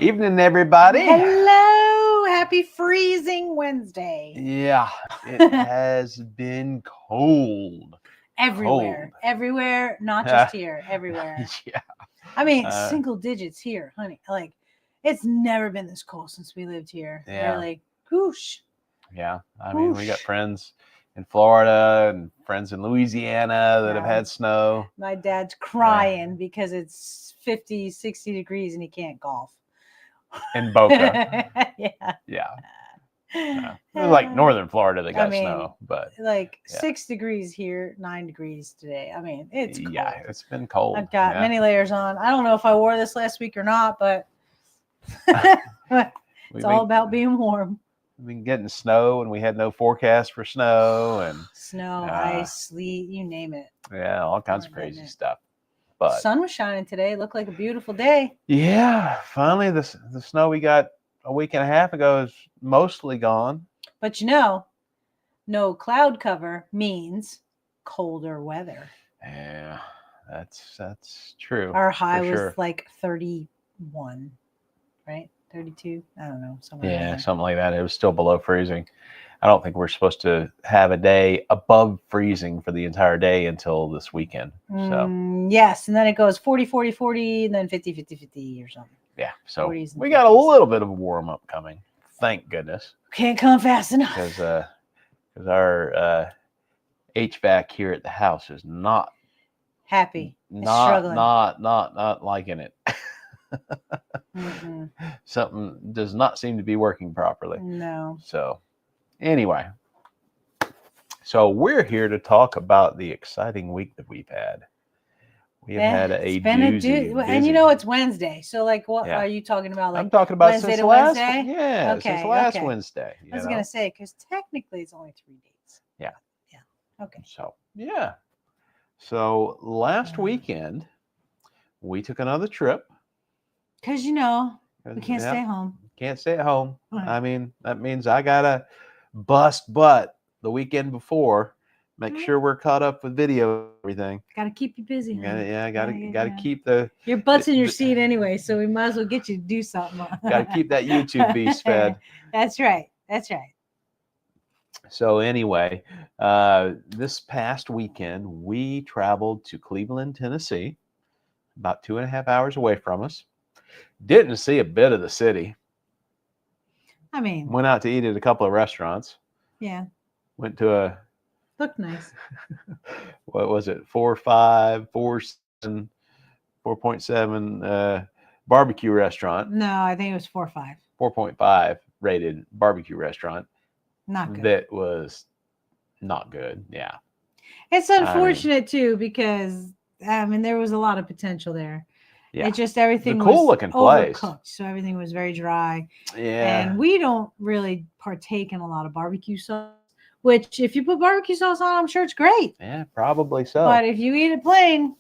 Evening, everybody. Hello. Happy freezing Wednesday. Yeah, it has been cold. Everywhere. Cold. Everywhere. Not just here. Everywhere. Yeah. I mean, single digits here, honey. Like, it's never been this cold since we lived here. Yeah. We're like, whoosh. Yeah. I mean, we got friends in Florida and friends in Louisiana that have had snow. My dad's crying because it's 50, 60 degrees and he can't golf. In Boca. Yeah. It was like northern Florida that got snow, but like 6 degrees here, 9 degrees today. I mean, it's cold. Yeah, it's been cold. I've got many layers on. I don't know if I wore this last week or not, but it's all about being warm. We've been getting snow, and we had no forecast for snow, and snow, ice, sleet, you name it. Yeah, all kinds of crazy stuff. But the sun was shining today. It looked like a beautiful day. Yeah, finally the snow we got a week and a half ago is mostly gone. But no cloud cover means colder weather. Yeah, that's true. Our high was like 31, right? 32. I don't know. Something like that. It was still below freezing. I don't think we're supposed to have a day above freezing for the entire day until this weekend. So yes, and then it goes 40, 40, 40, and then 50, 50, 50 or something. Yeah, so we got a little bit of a warm up coming. Thank goodness. Can't come fast enough. Because our HVAC here at the house is not happy. Not liking it. Something does not seem to be working properly. No. So anyway, so we're here to talk about the exciting week that we've had. We have had a doozy. And you know it's Wednesday, so like, what are you talking about? Like, I'm talking about Wednesday since to last Wednesday. Yeah, since last Wednesday. I was gonna say because technically it's only 3 days. Yeah. Okay. So last weekend we took another trip. Because we can't stay home. Can't stay at home. I mean, that means I gotta bust butt the weekend before. Make sure we're caught up with video and everything. Gotta keep you busy. Gotta keep your butt's in your seat anyway, so we might as well get you to do something. Gotta keep that YouTube beast fed. That's right. So anyway, this past weekend we traveled to Cleveland, Tennessee, about 2.5 hours away from us. Didn't see a bit of the city. I mean, went out to eat at a couple of restaurants. Yeah. Went to looked nice. What was it? 4.5, 4.7, 4.7 barbecue restaurant. No, I think it was 4.5. 4.5 rated barbecue restaurant. Not good. That was not good. Yeah. It's unfortunate too because there was a lot of potential there. Yeah. It just everything was cool looking place. Overcooked, so everything was very dry. Yeah. And we don't really partake in a lot of barbecue sauce. Which, if you put barbecue sauce on, I'm sure it's great. Yeah, probably so. But if you eat it plain,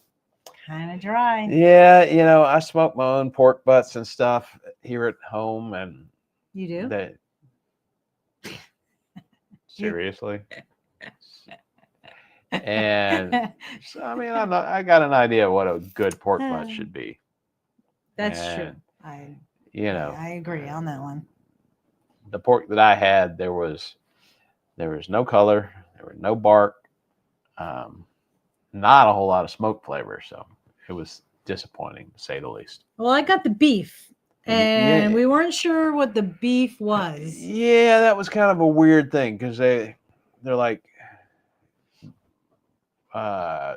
kind of dry. Yeah, I smoke my own pork butts and stuff here at home, and you do. Seriously. And so, I got an idea of what a good pork butt should be. That's true. I agree on that one. The pork that I had, there was no color, there was no bark, not a whole lot of smoke flavor, so it was disappointing to say the least. Well, I got the beef, and we weren't sure what the beef was. Yeah, that was kind of a weird thing because they're like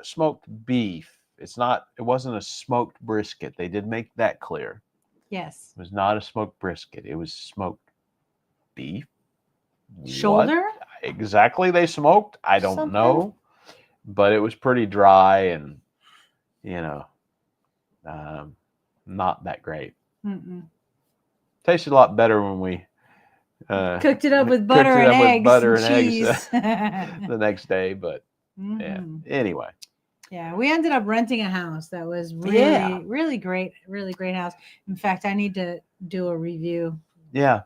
smoked beef. It wasn't a smoked brisket. They did make that clear. Yes. It was not a smoked brisket. It was smoked beef. Shoulder? What exactly they smoked, I don't know. But it was pretty dry and, not that great. Tasted a lot better when we cooked it up with butter and eggs. The next day. But yeah, anyway. Yeah, we ended up renting a house that was really, really great house. In fact, I need to do a review. Yeah.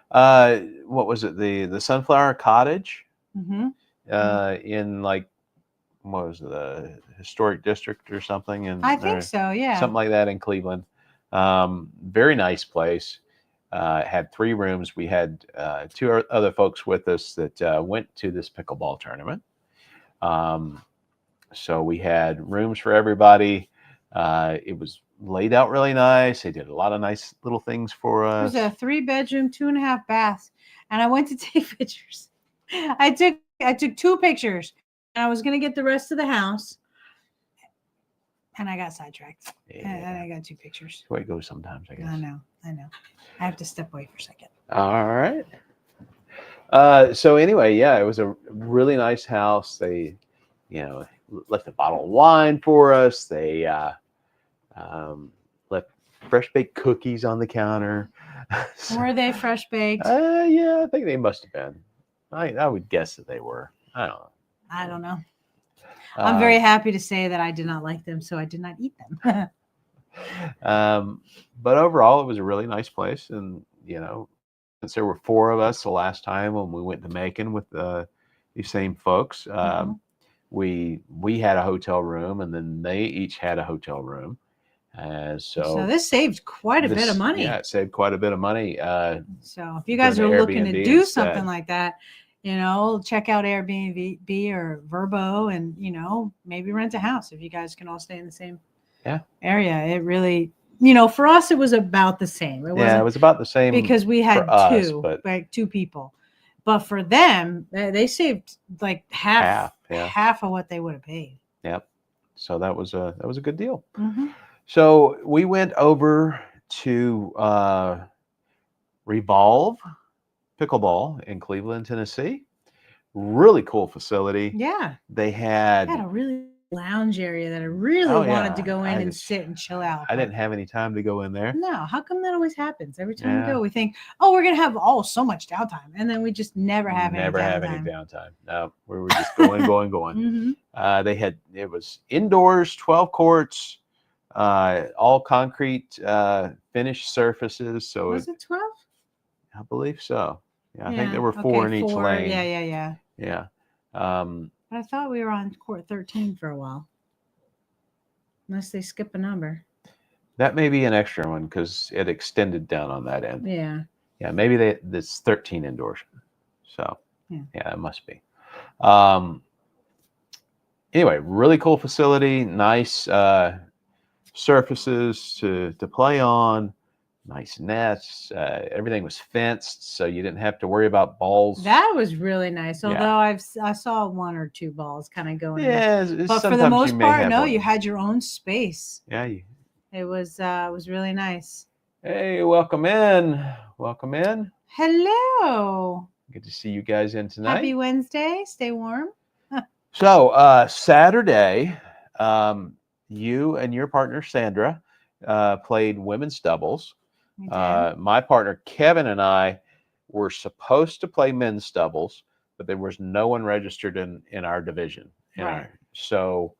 What was it? The Sunflower Cottage in what was it, the historic district or something? I think so, yeah. Something like that in Cleveland. Very nice place. Had 3 rooms. We had 2 other folks with us that went to this pickleball tournament. So we had rooms for everybody. It was laid out really nice. They did a lot of nice little things for us. It was a 3-bedroom, 2.5 baths, and I went to take pictures. I took 2 pictures, and I was gonna get the rest of the house, and I got sidetracked. Yeah. And I got 2 pictures. That's the way it goes sometimes, I guess. I know. I have to step away for a second. All right. So anyway, yeah, it was a really nice house. They, left a bottle of wine for us. They left fresh baked cookies on the counter. Were they fresh baked? Yeah, I think they must have been. I would guess that they were. I don't know. I'm very happy to say that I did not like them, so I did not eat them. But overall, it was a really nice place. And, since there were 4 of us the last time when we went to Macon with these same folks, we had a hotel room, and then they each had a hotel room. So this saved quite a bit of money. Yeah, it saved quite a bit of money. So if you guys are looking to do something like that, check out Airbnb or Verbo, and maybe rent a house if you guys can all stay in the same area. It really, for us, it was about the same. It was about the same because we had 2 people. But for them, they saved like half of what they would have paid. Yep. So that was a good deal. Mm-hmm. So we went over to Revolve Pickleball in Cleveland, Tennessee. Really cool facility. Yeah. They had a really lounge area that I really wanted to go in and sit and chill out. I didn't have any time to go in there. No, how come that always happens? Every time we go, we think, we're going to have so much downtime. And then we just never have any downtime. No, we were just going. Mm-hmm. It was indoors, 12 courts, all concrete finished surfaces. So was it 12? I believe so. Yeah, I think there were 4 in each lane. Yeah. But I thought we were on court 13 for a while. Unless they skip a number. That may be an extra one because it extended down on that end. Yeah. Yeah, maybe it's 13 indoors. So, yeah, it must be. Anyway, really cool facility. Nice surfaces to play on. Nice nets. Everything was fenced, so you didn't have to worry about balls. That was really nice. Although I saw 1 or 2 balls kind of going. Yeah, but for the most part, no, you had your own space. Yeah, it was really nice. Hey, welcome in. Hello. Good to see you guys in tonight. Happy Wednesday. Stay warm. So Saturday, you and your partner Sandra played women's doubles. My partner Kevin and I were supposed to play men's doubles, but there was no one registered in our division. So,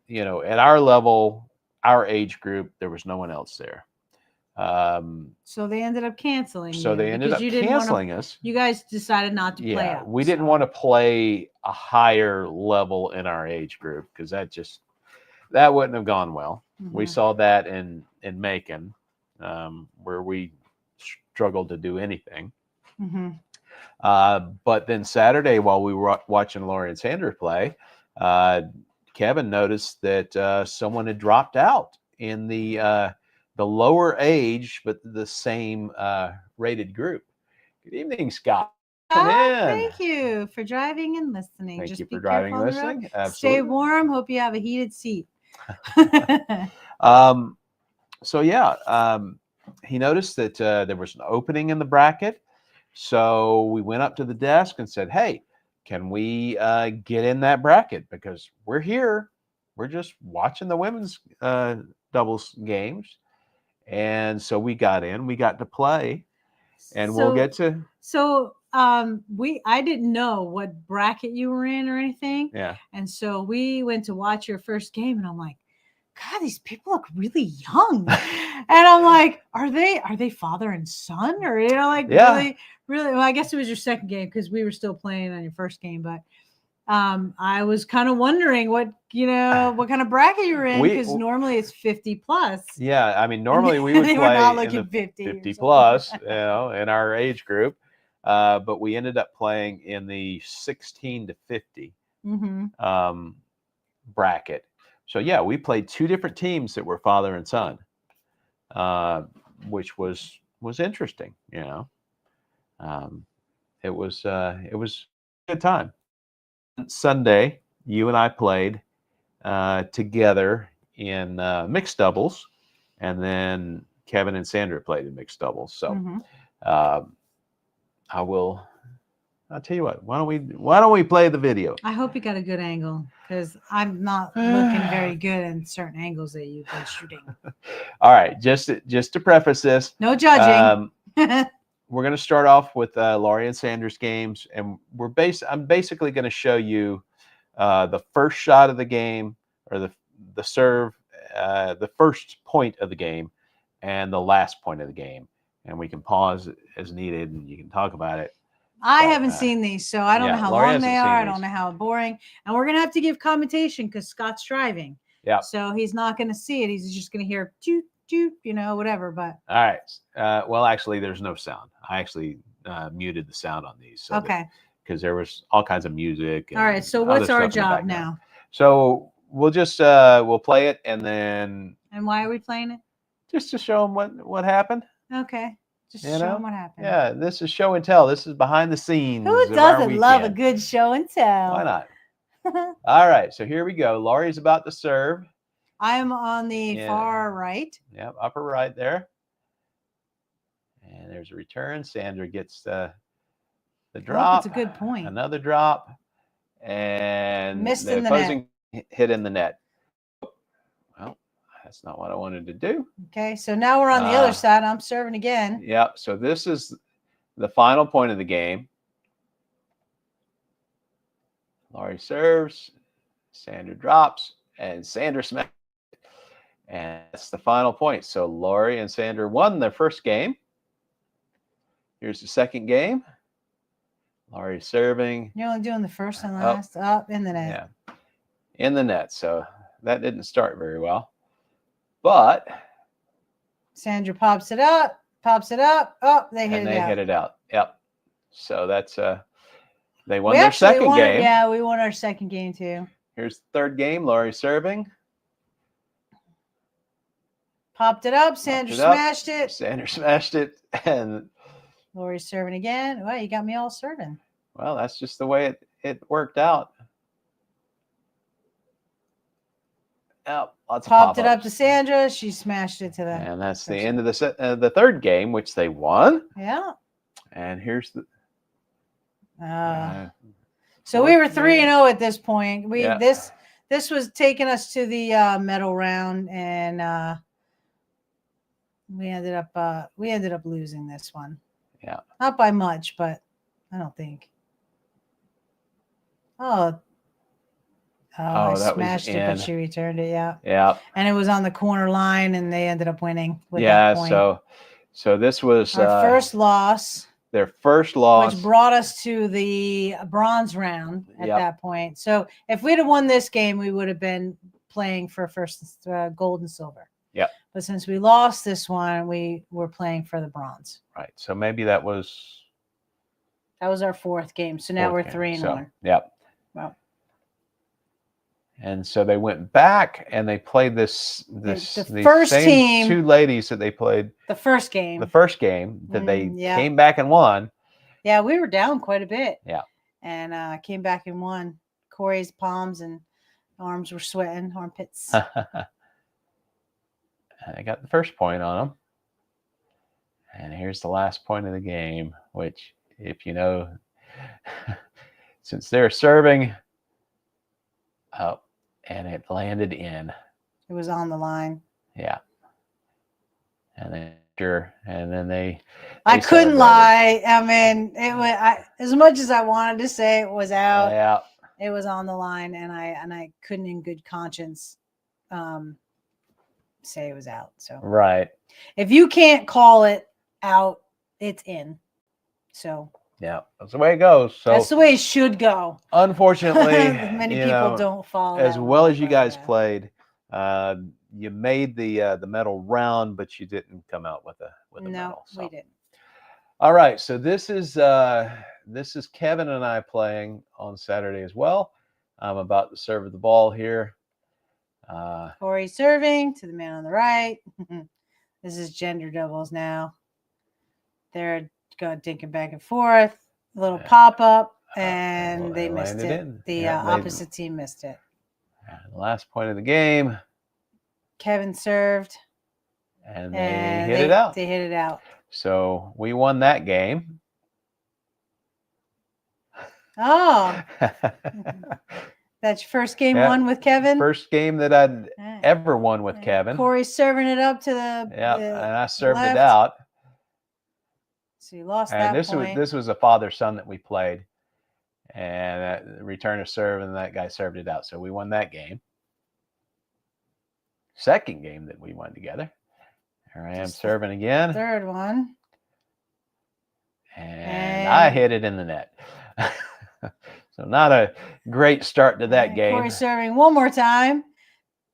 at our level, our age group, there was no one else there. So they ended up canceling. Us. You guys decided not to play up. We didn't want to play a higher level in our age group because that wouldn't have gone well. Mm-hmm. We saw that in Macon, where we struggled to do anything. Mm-hmm. But then Saturday, while we were watching Lori and Sandra play, Kevin noticed that someone had dropped out in the lower age, but the same rated group. Good evening, Scott. Come in. Thank you for driving and listening. Thank you for driving and listening. Absolutely. Stay warm. Hope you have a heated seat. He noticed that there was an opening in the bracket. So we went up to the desk and said, hey, can we get in that bracket? Because we're here. We're just watching the women's doubles games. And so we got in. We got to play. And we'll get to... So I didn't know what bracket you were in or anything. Yeah. And so we went to watch your first game, and I'm like, God, these people look really young. And I'm like, are they father and son? Or, really, really? Well, I guess it was your second game because we were still playing on your first game. But I was kind of wondering what kind of bracket you were in, because normally it's 50 plus. Yeah, I mean, normally we would play in the 50 plus, in our age group, but we ended up playing in the 16 to 50 bracket. So yeah, we played two different teams that were father and son, which was interesting. It was a good time. Sunday, you and I played together in mixed doubles, and then Kevin and Sandra played in mixed doubles. So I'll tell you what, why don't we play the video? I hope you got a good angle, because I'm not looking very good in certain angles that you've been shooting. All right, just to preface this, no judging. We're going to start off with Laurie and Sandra's games, and I'm basically going to show you the first shot of the game, or the serve, the first point of the game, and the last point of the game, and we can pause as needed, and you can talk about it. I haven't seen these, so I don't know how long they are. I don't know how boring. And we're going to have to give commentation because Scott's driving. Yeah. So he's not going to see it. He's just going to hear toot, toot, whatever. But all right. Well, actually, there's no sound. I actually muted the sound on these. So okay. Because there was all kinds of music. All right. So what's our job now? So we'll just we'll play it, and then. And why are we playing it? Just to show them what happened. Okay. Just show them what happened. Yeah, this is show and tell. This is behind the scenes. Who doesn't love a good show and tell? Why not? All right, so here we go. Laurie's about to serve. I'm on the far right. Yep, upper right there. And there's a return. Sandra gets the drop. It's a good point. Another drop. And missed the in the opposing net. Hit in the net. Well, that's not what I wanted to do. Okay, so now we're on the other side. I'm serving again. Yep, so this is the final point of the game. Laurie serves, Sandra drops, and Sandra smacks. And that's the final point. So Laurie and Sandra won their first game. Here's the second game. Laurie serving. You're only doing the first and last. Up in the net. Yeah, in the net. So that didn't start very well. But Sandra pops it up. Oh, they hit it out. Yep. So that's they won their second game. Yeah, we won our second game too. Here's the third game. Laurie serving. Popped it up. Sandra smashed it. Sandra smashed it, and Laurie serving again. Well, you got me all serving. Well, that's just the way it worked out. Yep, popped it up to Sandra. She smashed it to the. And that's the end of the third game, which they won. Yeah. And here's the. So we were 3-0 at this point. This was taking us to the medal round, and we ended up losing this one. Yeah. Not by much, but I don't think. I smashed it, but she returned it. Yeah. Yeah. And it was on the corner line, and they ended up winning with that point. So this was our first loss. Their first loss, which brought us to the bronze round at that point. So if we'd have won this game, we would have been playing for first gold and silver. Yeah. But since we lost this one, we were playing for the bronze. Right. So maybe that was our fourth game. So now we're 3-1. Yep. Wow. And so they went back and they played the first same team, two ladies that they played the first game that they came back and won. Yeah, we were down quite a bit. Yeah. And came back and won. Corey's palms and arms were sweating, armpits. I got the first point on them. And here's the last point of the game, which, if you know, since they're serving up, and it landed in. It was on the line. Yeah. And then they I couldn't lie. I mean, it was as much as I wanted to say it was out. Yeah. It was on the line, and I couldn't, in good conscience, say it was out. So right. If you can't call it out, it's in. So Yeah, that's the way it goes. So that's the way it should go. Unfortunately, many people don't follow as that well rule, as you guys played. You made the medal round, but you didn't come out with a medal. No, we didn't. All right, so this is Kevin and I playing on Saturday as well. I'm about to serve the ball here. Corey serving to the man on the right. This is gender doubles now. They're going dinking back and forth. A little pop up, and they missed it. The opposite team missed it. The last point of the game. Kevin served. And they hit it out. They hit it out. So we won that game. Oh. That's your first game won with Kevin? First game that I'd ever won with Kevin. Corey's serving it up to the and I served it out. So you lost that point. And this was a father-son that we played. And return of serve, and that guy served it out. So we won that game. Second game that we won together. Here I am serving again. Third one. And I hit it in the net. So not a great start to that game. Corey serving one more time.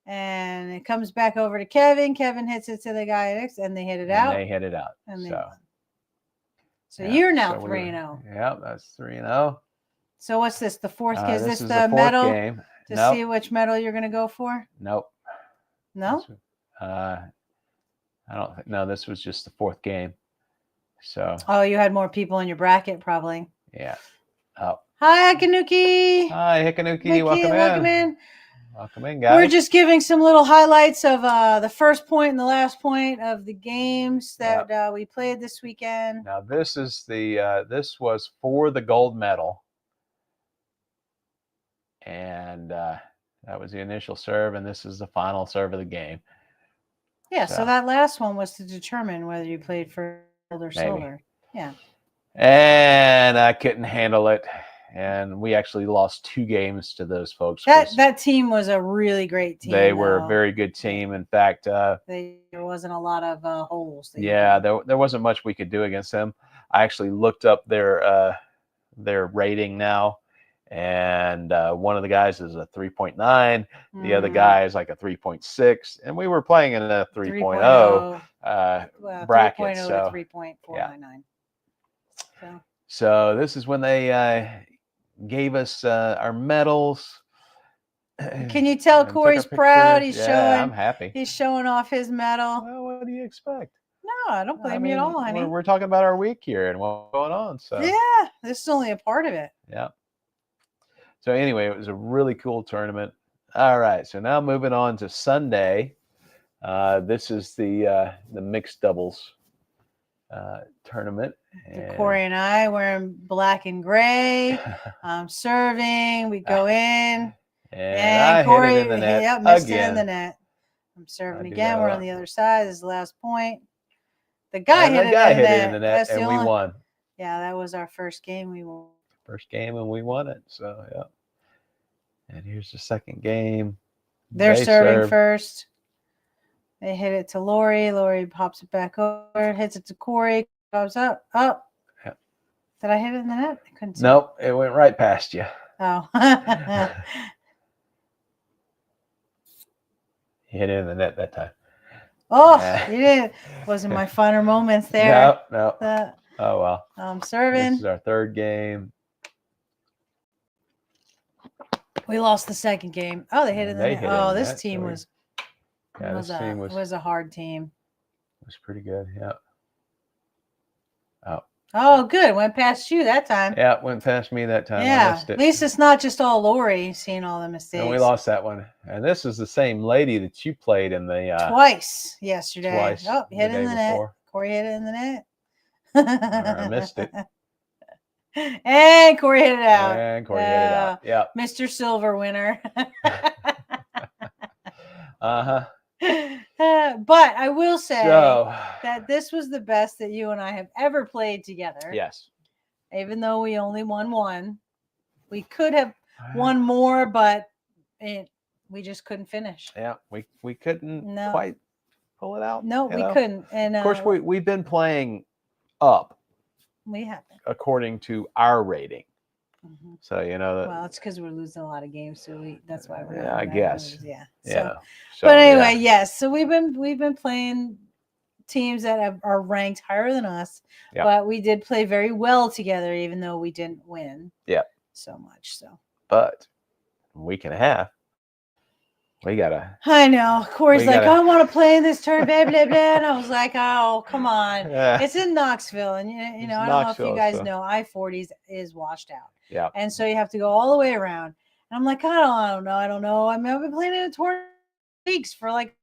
And it comes back over to Kevin. Kevin hits it to the guy next, and they hit it out. And they hit it out. And so you're now 3-0. Yeah, that's 3-0. So what's this? The fourth? Is this the fourth medal? Game. To see which medal you're going to go for? Nope. No? I don't think. No, this was just the fourth game. So. Oh, you had more people in your bracket, probably. Yeah. Oh. Hi, Hikanuki. Hi, Hikanuki. Welcome in. Welcome in, guys. We're just giving some little highlights of the first point and the last point of the games that we played this weekend. Now, this is this was for the gold medal. And that was the initial serve, and this is the final serve of the game. Yeah, so that last one was to determine whether you played for gold or silver. Yeah. And I couldn't handle it. And we actually lost 2 games to those folks. That team was a really great team. They were a very good team. In fact, there wasn't a lot of holes. Yeah, there wasn't much we could do against them. I actually looked up their rating now. And one of the guys is a 3.9. The other guy is like a 3.6. And we were playing in a 3.0 bracket. 3.0 so, to 3.499. Yeah. So this is when they gave us our medals. Can you tell Corey's proud? He's showing. I'm happy. He's showing off his medal. Well, what do you expect? No, I don't blame you at all, honey. We're talking about our week here and what's going on. So yeah, this is only a part of it. Yeah. So anyway, it was a really cool tournament. All right, so now moving on to Sunday. This is the mixed doubles tournament. Corey and I wearing black and gray. Serving. We go in. And Corey hit it in the net. Yep, missed it in the net. I'm serving again. We're on the other side. This is the last point. The guy hit it in the net, and we won. Yeah, that was our first game. We won. First game, and we won it. So, yeah. And here's the second game. They're serving first. They hit it to Lori. Lori pops it back over, hits it to Corey. Goes up. Yep. Did I hit it in the net? I couldn't see. Nope, it went right past you. Oh. You hit it in the net that time. Oh, you didn't. Wasn't my finer moments there. No. Oh, well. I'm serving. This is our third game. We lost the second game. Oh, they hit it in the net. Oh, this team was a hard team. It was pretty good, yeah. Oh, good. Went past you that time. Yeah, it went past me that time. Yeah, at least it's not just all Lori seeing all the mistakes. And we lost that one. And this is the same lady that you played in the... twice yesterday. Twice. Oh, hit it in the net. Corey hit it in the net. I missed it. And Corey hit it out. Yeah. Mr. Silver winner. Uh-huh. But I will say that this was the best that you and I have ever played together. Yes. Even though we only won one. We could have won more, but we just couldn't finish. Yeah, we couldn't quite pull it out. No, we couldn't. And of course, we've been playing up We have been. according to our rating. Mm-hmm. So well, it's because we're losing a lot of games, so that's why we're. I guess. Yeah. So, but anyway, yes. So we've been playing teams that are ranked higher than us, but we did play very well together, even though we didn't win. Yeah. So much. So. But a week and a half. We gotta. I know. Corey's like, I want to play in this turn, blah blah blah. And I was like, oh, come on. It's in Knoxville, and you know, I don't know if you guys know, I-40 is washed out. Yeah. And so you have to go all the way around. And I'm like, I don't know. I mean, I've been playing in a tournament weeks for like.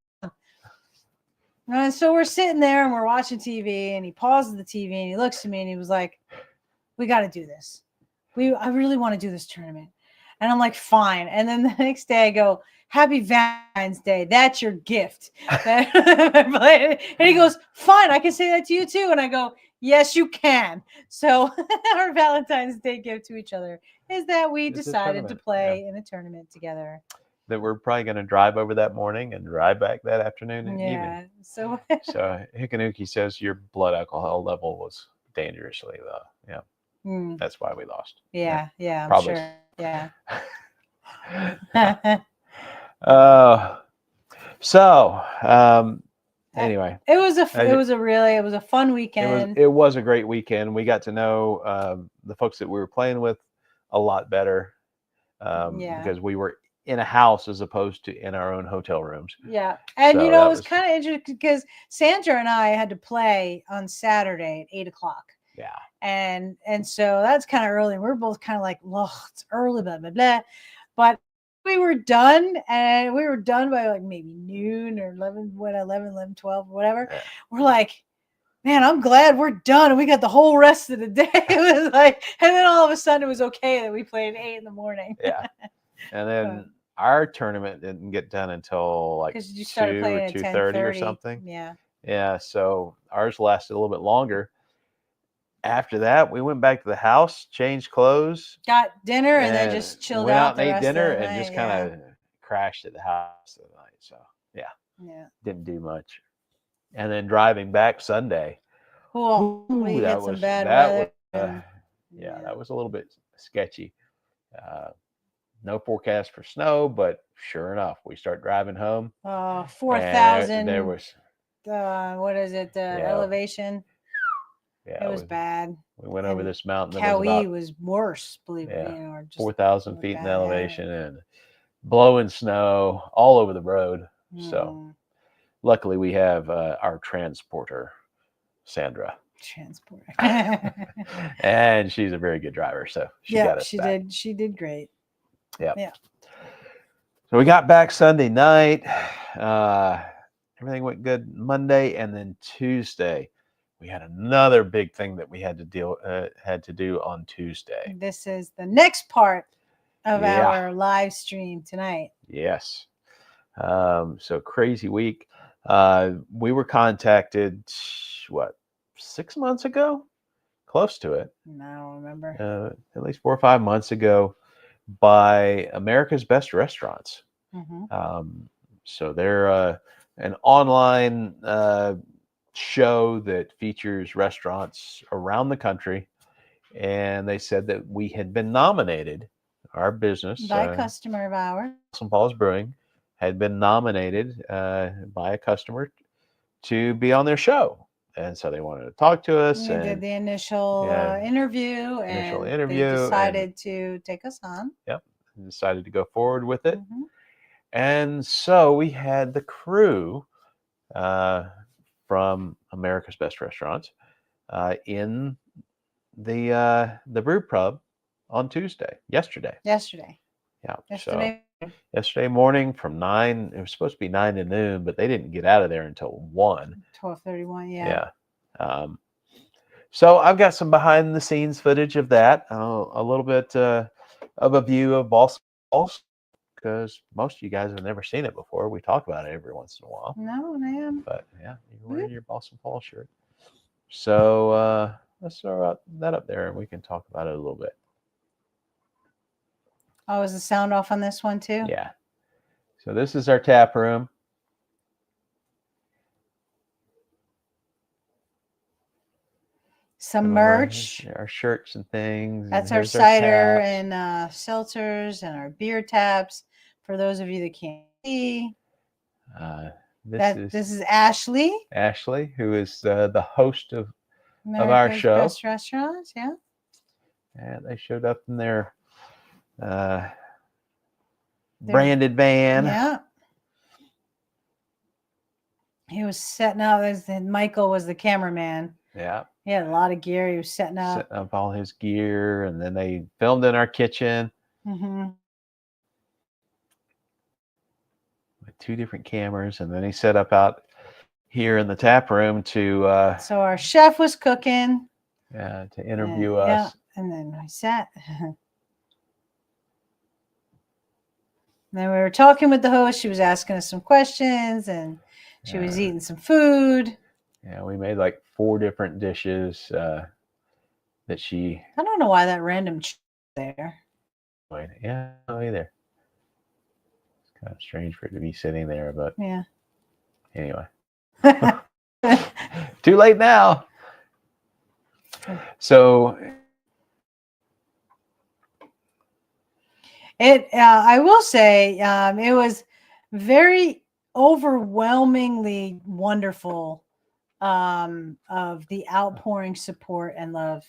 And so we're sitting there and we're watching TV, and he pauses the TV and he looks at me and he was like, we got to do this. I really want to do this tournament. And I'm like, fine. And then the next day I go, Happy Valentine's Day. That's your gift. And he goes, fine, I can say that to you too. And I go, yes, you can. So our Valentine's Day gift to each other is that we decided to play in a tournament together. That we're probably going to drive over that morning and drive back that afternoon and evening. So Hikanuki says your blood alcohol level was dangerously low. Yeah. That's why we lost. Yeah, I'm probably. Sure. Yeah. Anyway, it was a fun weekend. It was a great weekend. We got to know the folks that we were playing with a lot better because we were in a house as opposed to in our own hotel rooms. Yeah. And so, it was kind of interesting because Sandra and I had to play on Saturday at 8:00. Yeah. And so that's kind of early. We're both kind of like, well, it's early, blah, blah, blah. But we were done, and we were done by like maybe noon or 11, 12, whatever. Yeah. We're like, man, I'm glad we're done. And we got the whole rest of the day. It was like, and then all of a sudden it was okay that we played at 8 a.m. Yeah. And then our tournament didn't get done until like 2 or 2:30 or something. Yeah. Yeah. So ours lasted a little bit longer. After that, we went back to the house, changed clothes, got dinner, and then just chilled out. Went out and ate dinner, and just kind of crashed at the house that night. So didn't do much. And then driving back Sunday, we had some bad weather. That was a little bit sketchy. No forecast for snow, but sure enough, we start driving home. 4,000. There was what is it? Elevation. Yeah, it was bad. We went over this mountain. Kauai was worse, believe me. 4,000 feet in elevation and blowing snow all over the road. So luckily we have our transporter, Sandra. And she's a very good driver. So she got us back. She did great. Yeah. So we got back Sunday night. Everything went good Monday, and then Tuesday. We had another big thing that we had to do on Tuesday. This is the next part of our live stream tonight. Yes. So crazy week. We were contacted, 6 months ago? Close to it. I don't remember. At least 4 or 5 months ago by America's Best Restaurants. So they're an online show that features restaurants around the country, and they said that we had been nominated, our business by a customer of ours, St. Paul's Brewing, had been nominated by a customer to be on their show, and so they wanted to talk to us. We did the initial interview, and they decided to take us on. Yep, and decided to go forward with it, and so we had the crew from America's Best Restaurants in the brewpub on yesterday. Yeah. Yesterday. So yesterday morning from 9, it was supposed to be 9 to noon, but they didn't get out of there until 12:31. Yeah. So I've got some behind the scenes footage of that, a little bit of a view of Balsam Falls, because most of you guys have never seen it before. We talk about it every once in a while. No, ma'am. But yeah, you're wearing your Balsam Falls shirt. So let's throw that up there and we can talk about it a little bit. Oh, is the sound off on this one too? Yeah. So this is our tap room. some merch. Our shirts and things. That's and our cider taps. and seltzers and our beer taps. For those of you that can't see, this is Ashley. Ashley, who is the host of our America's show. Best Restaurants, yeah. Yeah, they showed up in their branded van. Yeah. He was setting up. Michael was the cameraman. Yeah. He had a lot of gear. He was setting up all his gear, and then they filmed in our kitchen with 2 different cameras, and then he set up out here in the tap room to. So our chef was cooking. Yeah, to interview us. Yeah, and then I sat. Then we were talking with the host. She was asking us some questions, and she was eating some food. Yeah, we made like 4 different dishes that she. I don't know why that random there. Yeah, no, either. It's kind of strange for it to be sitting there, but yeah. Anyway, too late now. So I will say, it was very overwhelmingly wonderful. Of the outpouring support and love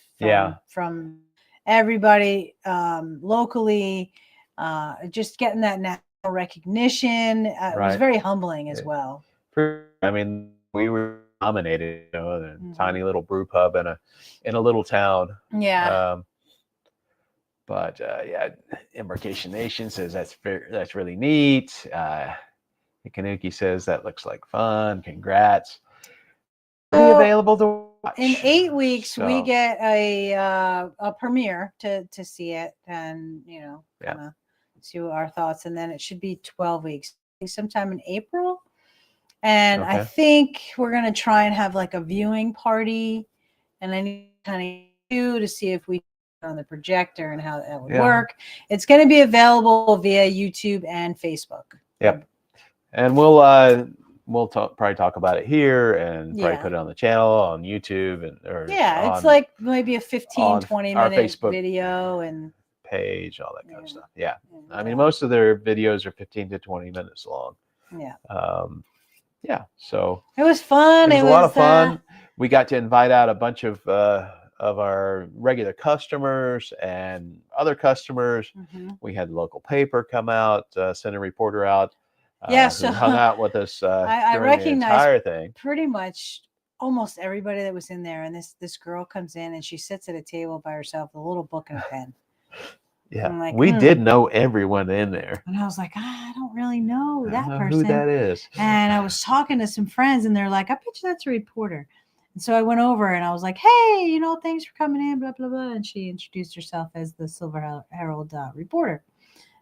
from everybody locally, just getting that national recognition. It was very humbling as well. I mean, we were nominated, a tiny little brew pub in a little town. Yeah. But Embarkation Nation says that's really neat. Kanuki says that looks like fun. Congrats. Be available to watch. In 8 weeks, we get a premiere to see it and kind of see our thoughts, and then it should be 12 weeks, sometime in April. And I think we're gonna try and have like a viewing party, and I need kind of do to see if we can on the projector and how that would work. It's going to be available via YouTube and Facebook. Yep, and we'll probably talk about it here and probably put it on the channel on YouTube it's like maybe a 15-20 minute Facebook video and page, all that kind of stuff. Yeah. I mean, most of their videos are 15 to 20 minutes long. So it was fun. It was a lot of fun. We got to invite out a bunch of our regular customers and other customers. We had the local paper come out, send a reporter out. So hung out with us I during the entire thing. Pretty much almost everybody that was in there. And this girl comes in and she sits at a table by herself with a little book and a pen. Yeah, we did know everyone in there. And I was like, I don't really know that person. Who that is. And I was talking to some friends and they're like, I bet you that's a reporter. And so I went over and I was like, hey, thanks for coming in, blah, blah, blah. And she introduced herself as the Silver Herald reporter.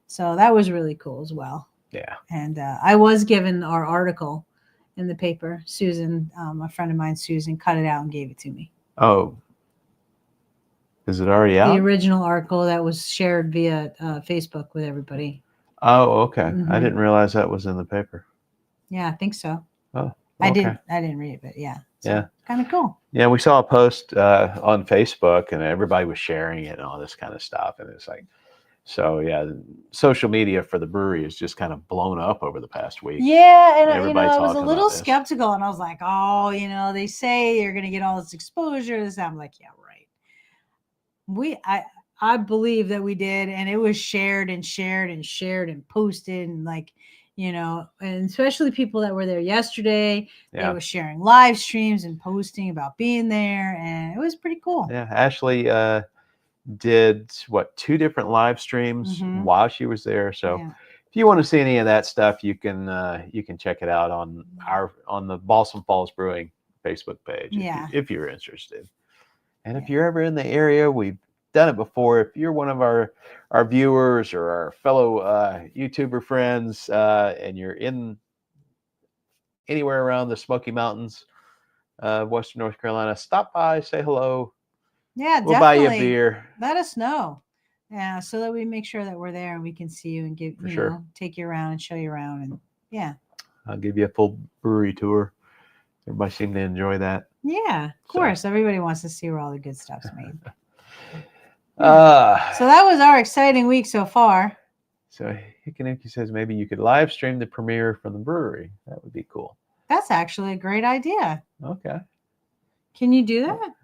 So that was really cool as well. Yeah. And I was given our article in the paper. Susan, a friend of mine, Susan, cut it out and gave it to me. Oh. Is it already out? The original article that was shared via Facebook with everybody. Oh, okay. I didn't realize that was in the paper. Yeah, I think so. Oh, okay. I didn't read it, but yeah. So kind of cool. Yeah, we saw a post on Facebook and everybody was sharing it and all this kind of stuff. And it's like, so social media for the brewery is just kind of blown up over the past week. Yeah, and I was a little skeptical, and I was like, oh, they say you're going to get all this exposure. I'm like, yeah, right. I believe that we did, and it was shared and shared and shared and posted, and and especially people that were there yesterday, they were sharing live streams and posting about being there, and it was pretty cool. Yeah, Ashley did 2 different live streams while she was there. So if you want to see any of that stuff, you can check it out on the Balsam Falls Brewing Facebook page if you're interested. And if you're ever in the area, we've done it before. If you're one of our viewers or our fellow YouTuber friends and you're in anywhere around the Smoky Mountains of Western North Carolina, stop by, say hello. Yeah, we'll buy you a beer. Let us know. Yeah, so that we make sure that we're there and we can see you and give take you around and show you around, and I'll give you a full brewery tour. Everybody seemed to enjoy that. Yeah, of course. Everybody wants to see where all the good stuff's made. So that was our exciting week so far. So Hickaniki says maybe you could live stream the premiere from the brewery. That would be cool. That's actually a great idea. Okay. Can you do that?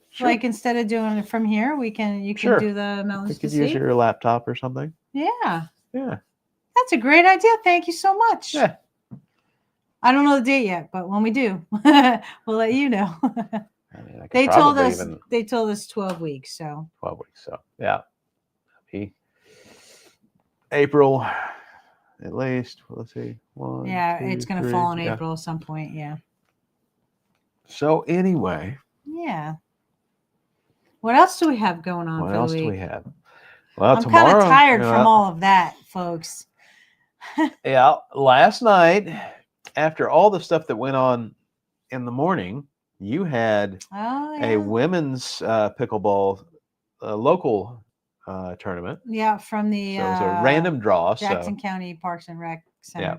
Sure. Like instead of doing it from here, you can do the Melons You to could See? use your laptop or something. Yeah. Yeah. That's a great idea. Thank you so much. Yeah. I don't know the date yet, but when we do, we'll let you know. I mean, they told us 12 weeks. So 12 weeks. So yeah. April at least. Let's see. It's going to fall in April at some point. Yeah. So anyway. Yeah. What else do we have going on what for the else week? do we have? Well, I'm tomorrow, kind of tired from all of that, folks. Yeah. Last night, after all the stuff that went on in the morning, you had a women's pickleball local tournament. Yeah, from the so it was a random draw. Jackson County Parks and Rec Center. Yeah.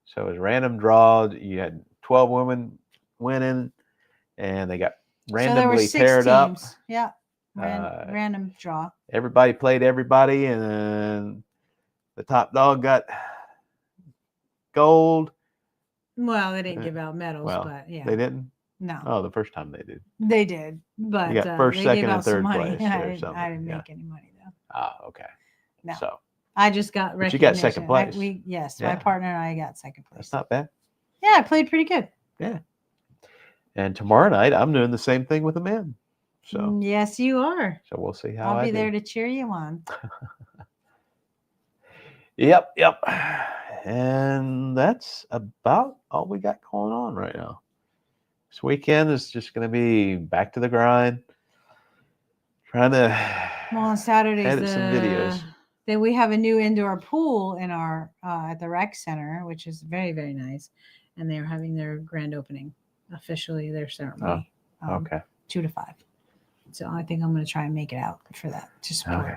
So it was random draw. You had 12 women winning, and they got randomly paired up. Yeah. Random draw. Everybody played everybody, and then the top dog got gold. Well, they didn't give out medals, but yeah. They didn't? No. Oh, the first time they did. They did, but you got first, second, and third place. I didn't make any money though. Ah, okay. No. So I just got recognition. But you got second place. My partner and I got second place. That's not bad. Yeah, I played pretty good. Yeah. And tomorrow night I'm doing the same thing with the men. So yes, you are. So we'll see how I'll be there to cheer you on. Yep. And that's about all we got going on right now. This weekend is just going to be back to the grind. Trying to on Saturdays edit some videos. Then we have a new indoor pool in our at the rec center, which is very, very nice. And they're having their grand opening, officially their ceremony. Okay. 2 to 5. So I think I'm going to try and make it out for that to support. Okay.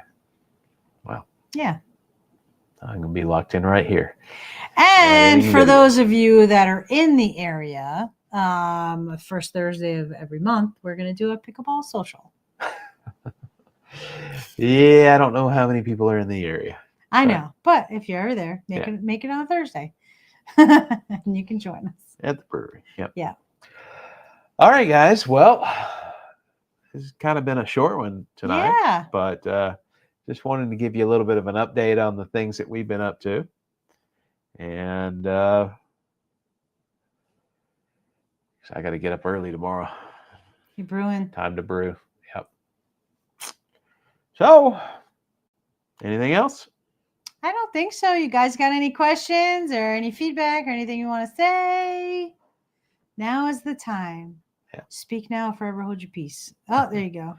Well. Yeah. I'm going to be locked in right here. And for those of you that are in the area, first Thursday of every month, we're going to do a pickleball social. Yeah, I don't know how many people are in the area. I know, but if you're ever there, make it on a Thursday. And you can join us. At the brewery. Yep. Yeah. All right, guys. Well, this has kind of been a short one tonight. Yeah. But just wanted to give you a little bit of an update on the things that we've been up to. And so I got to get up early tomorrow. You're brewing. Time to brew. Yep. So, anything else? I don't think so. You guys got any questions or any feedback or anything you want to say? Now is the time. Yeah. Speak now, forever hold your peace. Oh, there you go.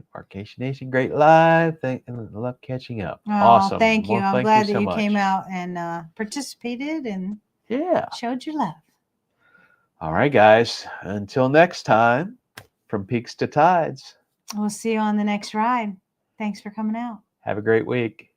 Embarkation Nation, great live. Love catching up. Oh, awesome. Thank you. I'm glad that you much. came out and participated and showed your love. All right, guys. Until next time, from peaks to tides. We'll see you on the next ride. Thanks for coming out. Have a great week.